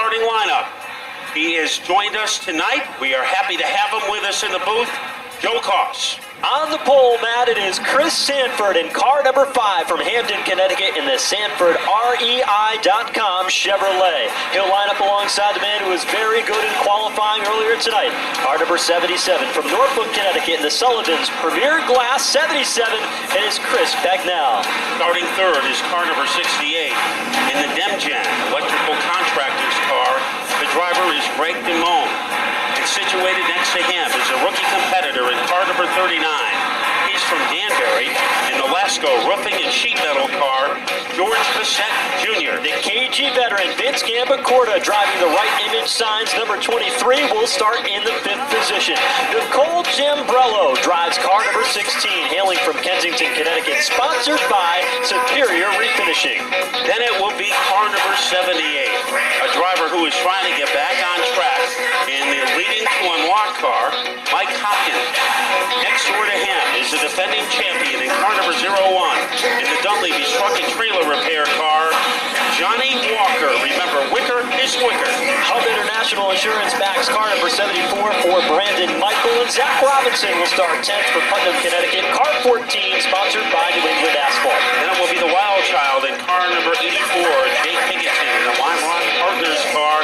starting lineup. He has joined us tonight. We are happy to have him with us in the booth. Joe Koss. On the pole, Matt, it is Chris Sanford in car number 5 from Hamden, Connecticut in the Sanford REI.com Chevrolet. He'll line up alongside the man who was very good in qualifying earlier tonight. Car number 77 from Norfolk, Connecticut in the Sullivan's Premier Glass 77. It is Chris Bagnell. Starting third is car number 68 in the Demgen electrical contractor's car. The driver is Greg DeMone. And situated next to him is a rookie competitor in car number 39. He's from Danbury in the Lasco roofing and sheet metal car, George Bissett Jr. The KG veteran Vince Gambacorta driving the right image signs number 23 will start in the 5th position. Nicole Giambrello drives car number 16, hailing from Kensington, Connecticut, sponsored by Superior Refinishing. Then it will be car number 78, a driver who is trying to get back on track in the leading to unlock car, Mike Hopkins. Next door to him is the defending champion in car number 01 in the Dunleavy's truck and trailer repair car, Johnny Walker. Remember, Wicker is quicker. Hub International Insurance backs car number 74 for Brandon Michael, and Zach Robinson will start 10th for Putnam, Connecticut. Car 14, sponsored by New England Asphalt. Then it will be the Wild Child in car number 84, Jake Higginson in the Lime Rock Partners car.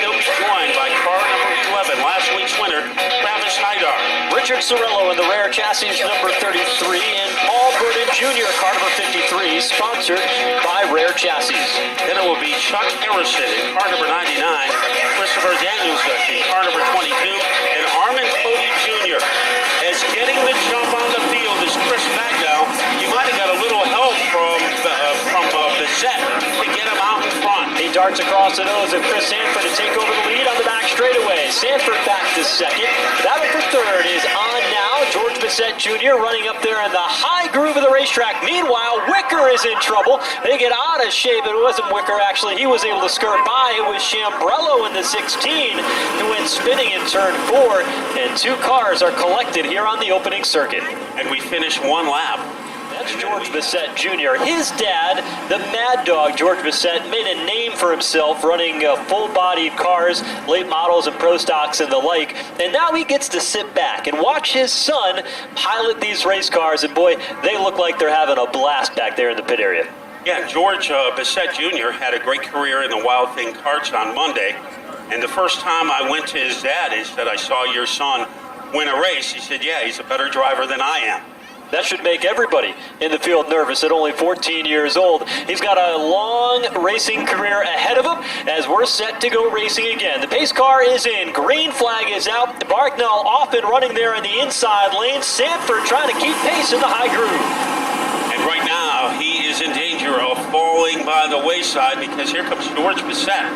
He'll be joined by car number 11, last week's winner, Travis Haidar. Richard Cirillo in the Rare Chassis number 33, and Paul Burden Jr., car number 53, sponsored by Rare Chassis. Then it will be Chuck Harrison in car number 99, Christopher Danielson in car number 22, and Armin Cody Jr. As getting the jump on the field is Chris Bagnell. You might have got a little help from Bissett to get him out in front. He darts across the nose of Chris Sanford to take over the lead on the back straightaway. Sanford back to second. Battle for third is on now. George Bissett Jr. running up there in the high groove of the racetrack. Meanwhile, Wicker is in trouble. They get out of shape. It wasn't Wicker, actually. He was able to skirt by. It was Giambrello in the 16 who went spinning in turn 4. And 2 cars are collected here on the opening circuit. And we finish 1 lap. That's George Bissett Jr. His dad, the Mad Dog George Bissett, made a name for himself running full-bodied cars, late models and pro stocks and the like. And now he gets to sit back and watch his son pilot these race cars. And boy, they look like they're having a blast back there in the pit area. Yeah, George Bissett Jr. had a great career in the Wild Thing karts on Monday. And the first time I went to his dad, he said, "I saw your son win a race." He said, "Yeah, he's a better driver than I am." That should make everybody in the field nervous at only 14 years old. He's got a long racing career ahead of him as we're set to go racing again. The pace car is in. Green flag is out. Bagnell off and running there in the inside lane. Sanford trying to keep pace in the high groove. And right now, he is in danger of falling by the wayside because here comes George Bissett.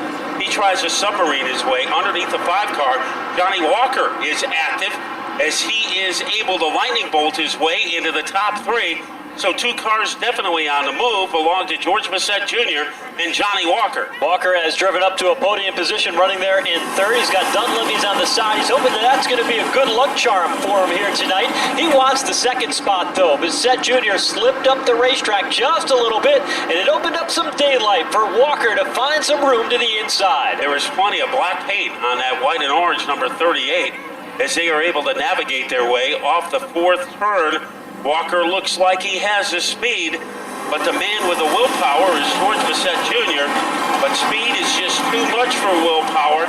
He tries to submarine his way underneath the 5 car. Johnny Walker is active as he is able to lightning bolt his way into the top 3. So 2 cars definitely on the move along to George Bissett Jr. and Johnny Walker. Walker has driven up to a podium position running there in 3rd. He's got Dunleavy's on the side. He's hoping that that's going to be a good luck charm for him here tonight. He wants the 2nd spot, though. Bissett Jr. slipped up the racetrack just a little bit, and it opened up some daylight for Walker to find some room to the inside. There was plenty of black paint on that white and orange number 38 as they are able to navigate their way off the 4th turn. Walker looks like he has the speed, but the man with the willpower is George Bissett Jr., but speed is just too much for willpower,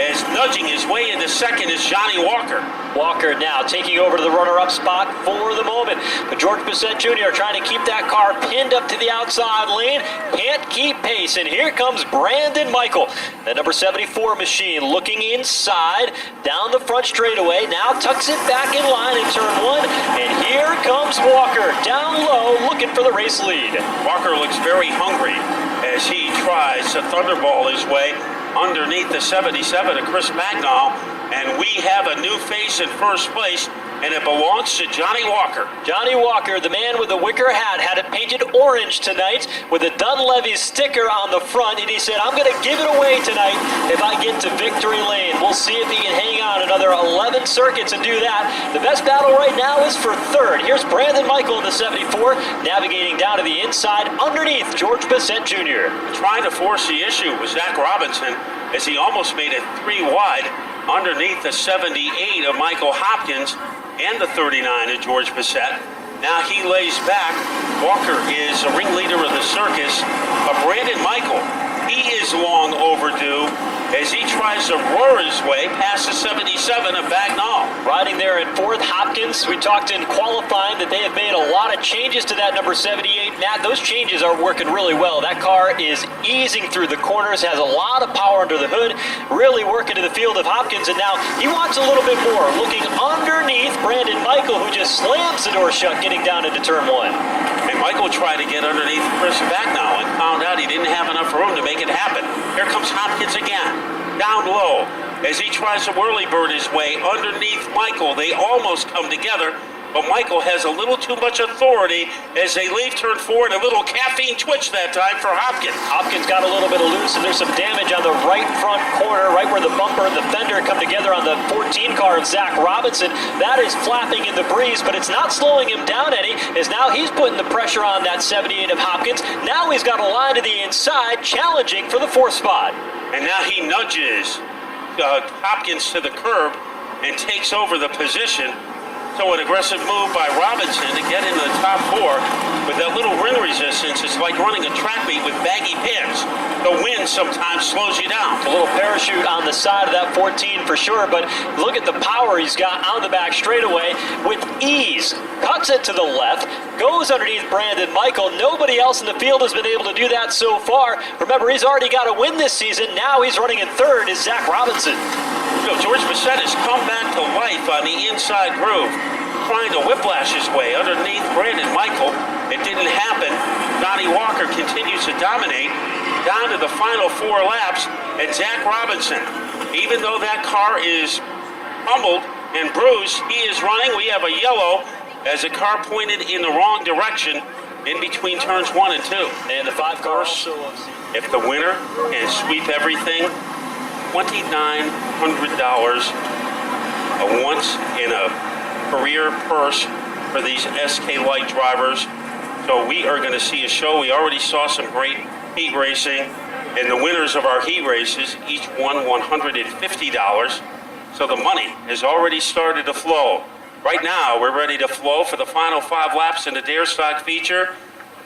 as nudging his way into 2nd is Johnny Walker. Walker now taking over to the runner-up spot for the moment. But George Bissett Jr. trying to keep that car pinned up to the outside lane. Can't keep pace, and here comes Brandon Michael. The number 74 machine looking inside, down the front straightaway. Now tucks it back in line in turn 1, and here comes Walker down low looking for the race lead. Walker looks very hungry as he tries to thunderball his way underneath the 77 of Chris Bagnell, and we have a new face in first place, and it belongs to Johnny Walker. Johnny Walker, the man with the wicker hat, had it painted orange tonight with a Dunleavy sticker on the front, and he said, I'm going to give it away tonight if I get to victory lane. We'll see if he can hang on another 11 circuits and do that. The best battle right now is for third. Here's Brandon Michael in the 74, navigating down to the inside underneath George Bissett Jr. Trying to force the issue with Zach Robinson. as he almost made it 3 wide underneath the 78 of Michael Hopkins and the 39 of George Bissett. Now he lays back. Walker is a ringleader of the circus. But Brandon Michael, he is long overdue as he tries to roar his way past the 77 of Bagnall. Riding there in fourth, Hopkins. We talked in qualifying that they have made a lot of changes to that number 78. Matt, those changes are working really well. That car is easing through the corners, has a lot of power under the hood, really working to the field of Hopkins, and now he wants a little bit more. Looking underneath Brandon Michael, who just slams the door shut getting down into turn 1. And Michael tried to get underneath Chris Bagnall and found out he didn't have enough room to make it happen. Here comes Hopkins again, down low, as he tries to whirly-bird his way underneath Michael. They almost come together, but Michael has a little too much authority as they leave turn 4, and a little caffeine twitch that time for Hopkins. Hopkins got a little bit of loose, and there's some damage on the right front corner, right where the bumper and the fender come together on the 14 car of Zach Robinson. That is flapping in the breeze, but it's not slowing him down any, as now he's putting the pressure on that 78 of Hopkins. Now he's got a line to the inside, challenging for the 4th spot. And now he nudges Hopkins to the curb and takes over the position. So an aggressive move by Robinson to get into the top 4 with that little ring resistance. It's like running a track meet with baggy pants. The wind sometimes slows you down. A little parachute on the side of that 14 for sure, but look at the power he's got on the back straightaway with ease. Cuts it to the left, goes underneath Brandon Michael. Nobody else in the field has been able to do that so far. Remember, he's already got a win this season. Now he's running in 3rd is Zach Robinson. George Bissett has come back to life on the inside groove, trying to whiplash his way underneath Brandon Michael. It didn't happen. Johnny Walker continues to dominate down to the final 4 laps, and Zach Robinson, even though that car is humbled and bruised, he is running. We have a yellow as a car pointed in the wrong direction in between turns 1 and 2. And the 5 car also. If the winner can sweep everything, $2,900, a once-in-a-career purse for these SK Light drivers. So we are going to see a show. We already saw some great heat racing, and the winners of our heat races each won $150. So the money has already started to flow. Right now, we're ready to flow for the final 5 laps in the Dare Stock feature,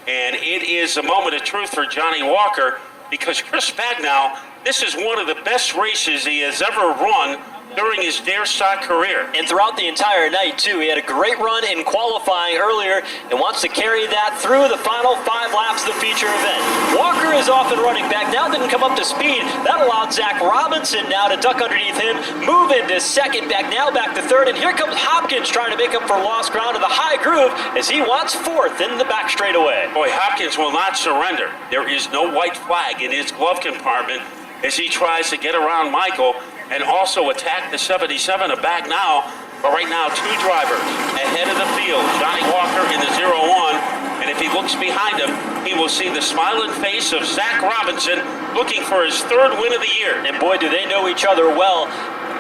and it is a moment of truth for Johnny Walker, because Chris Bagnall, this is one of the best races he has ever run during his Dare Stock career. And throughout the entire night, too. He had a great run in qualifying earlier and wants to carry that through the final 5 laps of the feature event. Walker is off and running back. Now didn't come up to speed. That allowed Zach Robinson now to duck underneath him, move into 2nd, back to 3rd, and here comes Hopkins trying to make up for lost ground to the high groove as he wants 4th in the back straightaway. Boy, Hopkins will not surrender. There is no white flag in his glove compartment as he tries to get around Michael and also attack the 77 of Bagnall. But right now, 2 drivers ahead of the field. Johnny Walker in the 0-1, and if he looks behind him, he will see the smiling face of Zach Robinson looking for his 3rd win of the year. And boy, do they know each other well.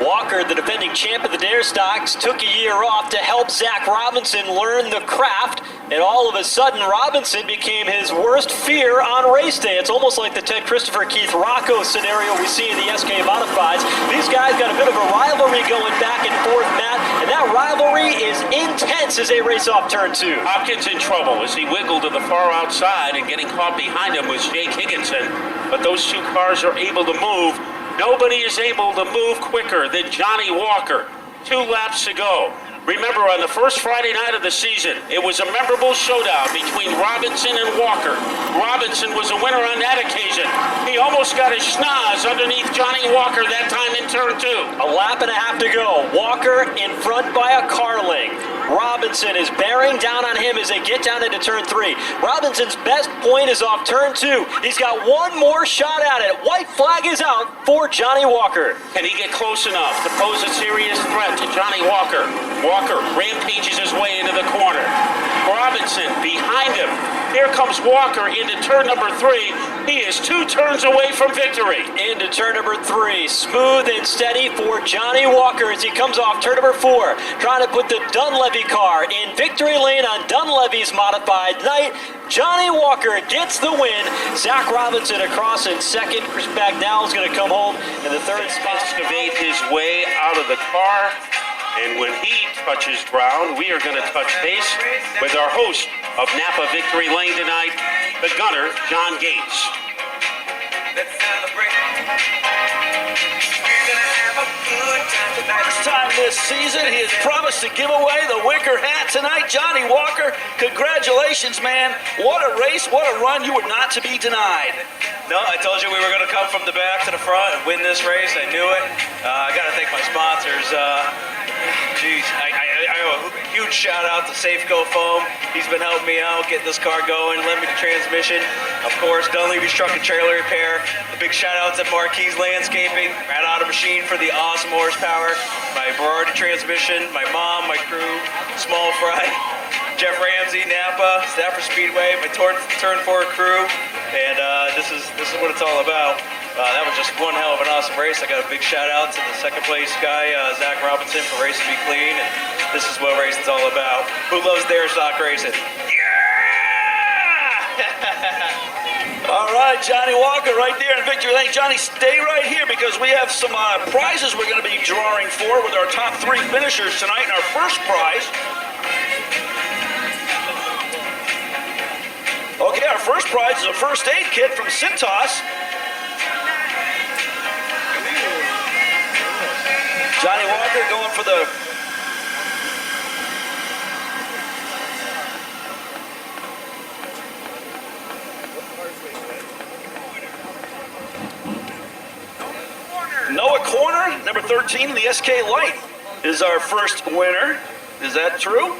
Walker, the defending champ of the Dare Stocks, took a year off to help Zach Robinson learn the craft, and all of a sudden Robinson became his worst fear on race day. It's almost like the Ted Christopher Keith Rocco scenario we see in the SK Modifieds. These guys got a bit of a rivalry going back and forth, Matt, and that rivalry is intense as they race off turn 2. Hopkins in trouble as he wiggled to the far outside, and getting caught behind him was Jake Higginson, but those 2 cars are able to move. Nobody is able to move quicker than Johnny Walker. 2 laps to go. Remember, on the first Friday night of the season, it was a memorable showdown between Robinson and Walker. Robinson was a winner on that occasion. He almost got his schnoz underneath Johnny Walker that time in turn 2. A lap and a half to go. Walker in front by a car length. Robinson is bearing down on him as they get down into turn 3. Robinson's best point is off turn 2. He's got one more shot at it. White flag is out for Johnny Walker. Can he get close enough to pose a serious threat to Johnny Walker? Walker rampages his way into the corner. Robinson behind him. Here comes Walker into turn number 3. He is 2 turns away from victory. Into turn number 3. Smooth and steady for Johnny Walker as he comes off turn number 4. Trying to put the Dunlop Dunleavy car in victory lane on Dunleavy's modified night. Johnny Walker gets the win. Zach Robinson across in second. Chris Bagnall is going to come home in the third spot. Excavate his way out of the car. And when he touches ground, we are going to touch base with our host of Napa Victory Lane tonight, the gunner, John Gates. Let's celebrate. We're gonna have a good time tonight. First time this season, he has promised to give away the Wicker hat tonight. Johnny Walker, congratulations, man. What a race, what a run. You were not to be denied. No, I told you we were going to come from the back to the front and win this race. I knew it. I got to thank my sponsors. I owe a huge shout out to Safeco Foam. He's been helping me out, getting this car going, lending me the transmission. Of course, Dunleavy's Truck and Trailer Repair. A big shout out to Marquis Landscaping, Rat Auto Machine for the awesome horsepower. My Berardi transmission, my mom, my crew, Small Fry, Jeff Ramsey, Napa, Stafford Speedway, my Turn 4 crew, and this is what it's all about. That was just one hell of an awesome race. I got a big shout out to the second place guy, Zach Robinson, for racing me clean, and this is what racing's all about. Who loves dare stock racing? Yeah! All right, Johnny Walker right there in victory lane. Johnny, stay right here because we have some prizes we're going to be drawing for with our top 3 finishers tonight. And our first prize, okay, our first prize is a first aid kit from Cintas. Johnny Walker going for the Noah Corner, number 13 in the SK Light, is our first winner. Is that true?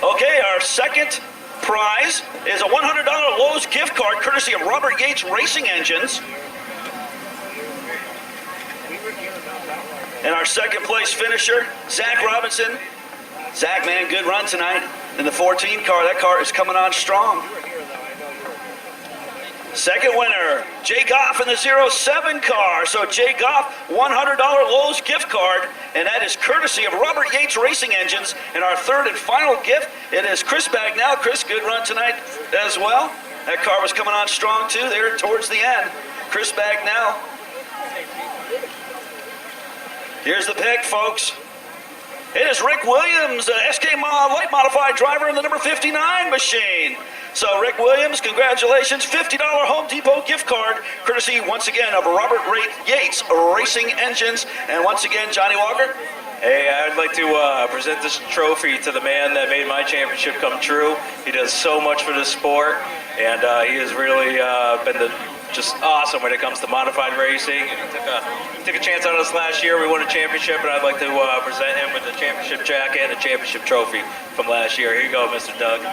Okay, our second prize is a $100 Lowe's gift card courtesy of Robert Yates Racing Engines. And our second place finisher, Zach Robinson. Zach, man, good run tonight in the 14 car. That car is coming on strong. Second winner, Jay Goff in the 07 car. So Jay Goff, $100 Lowe's gift card, and that is courtesy of Robert Yates Racing Engines. And our third and final gift, it is Chris Bagnall. Chris, good run tonight as well. That car was coming on strong too there towards the end. Chris Bagnall. Here's the pick, folks. It is Rick Williams, SK Light Modified driver in the number 59 machine. So Rick Williams, congratulations, $50 Home Depot gift card, courtesy once again of Robert Yates Racing Engines. And once again, Johnny Walker. Hey, I'd like to present this trophy to the man that made my championship come true. He does so much for this sport, and he has really been just awesome when it comes to modified racing. And he took a chance on us last year. We won a championship, and I'd like to present him with the championship jacket and the championship trophy from last year. Here you go, Mr. Doug.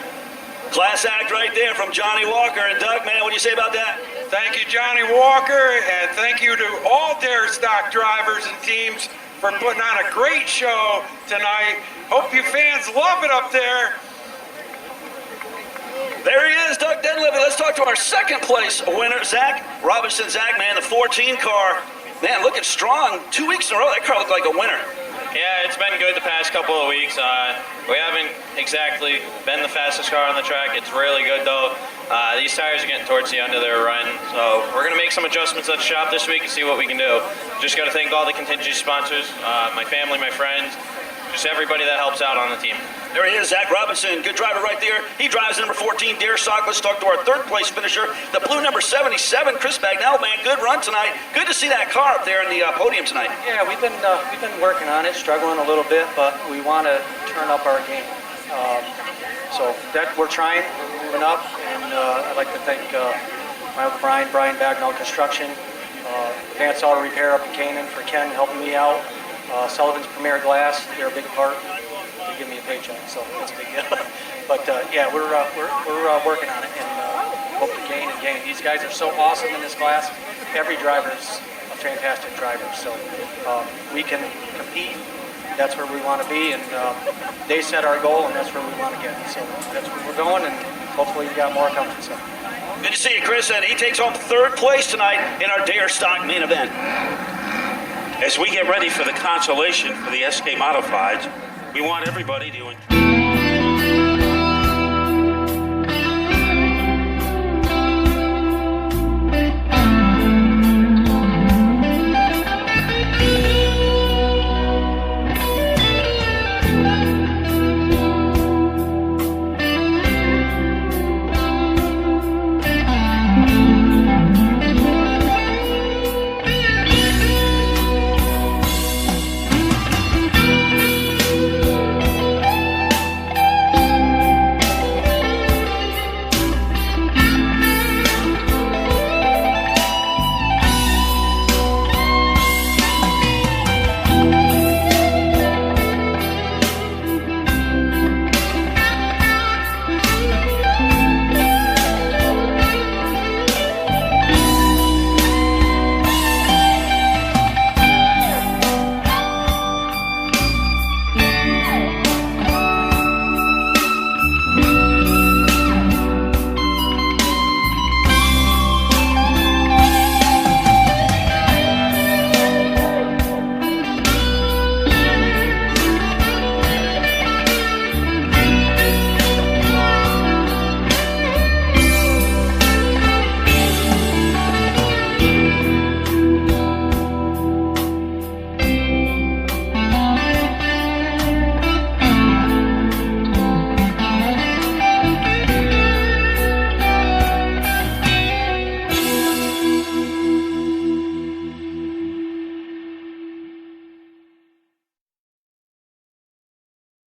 Class act right there from Johnny Walker. And Doug, man, what do you say about that? Thank you, Johnny Walker, and thank you to all dare stock drivers and teams for putting on a great show tonight. Hope you fans love it up there. There he is, Doug Dunleavy. Let's talk to our second place winner, Zach Robinson. Zach, man, the 14 car. Man, looking strong. 2 weeks in a row, that car looked like a winner. Yeah, it's been good the past couple of weeks. We haven't exactly been the fastest car on the track. It's really good, though. These tires are getting towards the end of their run, so we're going to make some adjustments at the shop this week and see what we can do. Just got to thank all the contingency sponsors, my family, my friends, just everybody that helps out on the team. There he is, Zach Robinson. Good driver right there. He drives the number 14 Dare Stock. Let's talk to our third place finisher, the blue number 77, Chris Bagnall. Man, good run tonight. Good to see that car up there in the podium tonight. Yeah, we've been working on it, struggling a little bit, but we want to turn up our game. So that we're trying, we're moving up, and I'd like to thank my uncle Brian Bagnall Construction, Advanced Auto Repair up in Canaan for Ken helping me out. Sullivan's Premier Glass, they're a big part. They give me a paycheck, so that's a big deal. But yeah, we're working on it and hope to gain and gain. These guys are so awesome in this class. Every driver's a fantastic driver, so we can compete. That's where we want to be, and they set our goal, and that's where we want to get. So that's where we're going, and hopefully we got more coming. So. Good to see you, Chris, and he takes home third place tonight in our Dare Stock main event. As we get ready for the consolation for the SK Modifieds, We want everybody to.